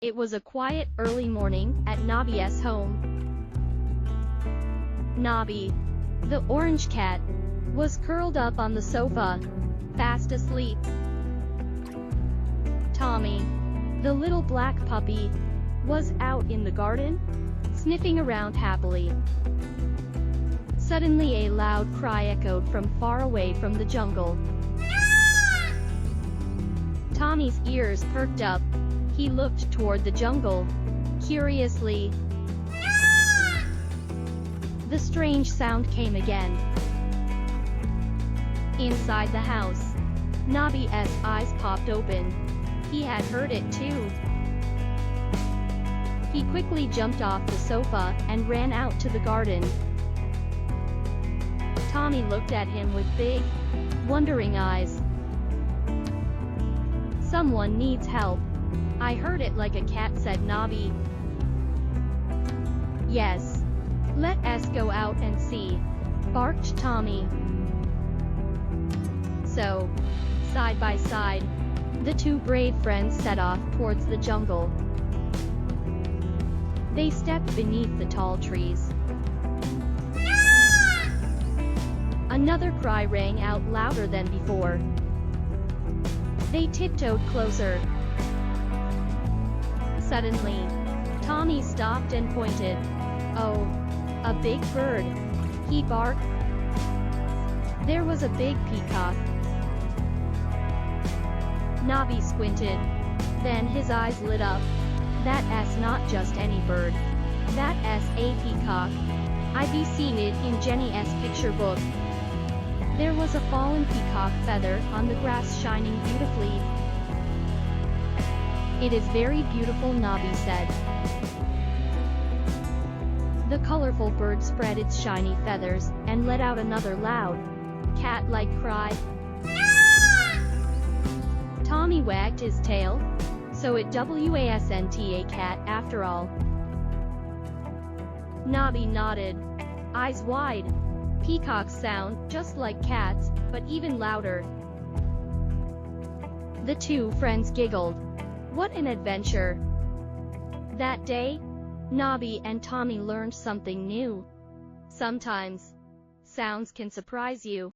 It was a quiet, early morning at Nabi's home. Nabi, the orange cat, was curled up on the sofa, fast asleep. Tommy, the little black puppy, was out in the garden, sniffing around happily. Suddenly a loud cry echoed from far away from the jungle. Tommy's ears perked up. He looked toward the jungle, curiously. The strange sound came again. Inside the house, Nabi's eyes popped open. He had heard it too. He quickly jumped off the sofa and ran out to the garden. Tommy looked at him with big, wondering eyes. "Someone needs help. I heard it like a cat," said Nabi. "Yes. Let us go out and see," barked Tommy. So, side by side, the two brave friends set off towards the jungle. They stepped beneath the tall trees. Another cry rang out louder than before. They tiptoed closer. Suddenly, Tommy stopped and pointed. "Oh, a big bird," he barked. There was a big peacock. Nabi squinted. Then his eyes lit up. "That's not just any bird. That's a peacock. I be seen it in Jenny's picture book." There was a fallen peacock feather on the grass shining beautifully. "It is very beautiful," Nabi said. The colorful bird spread its shiny feathers and let out another loud, cat-like cry. Tommy wagged his tail. So it wasn't a cat after all. Nabi nodded, eyes wide. Peacocks sound just like cats, but even louder. The two friends giggled. What an adventure! That day, Nabi and Tommy learned something new. Sometimes, sounds can surprise you.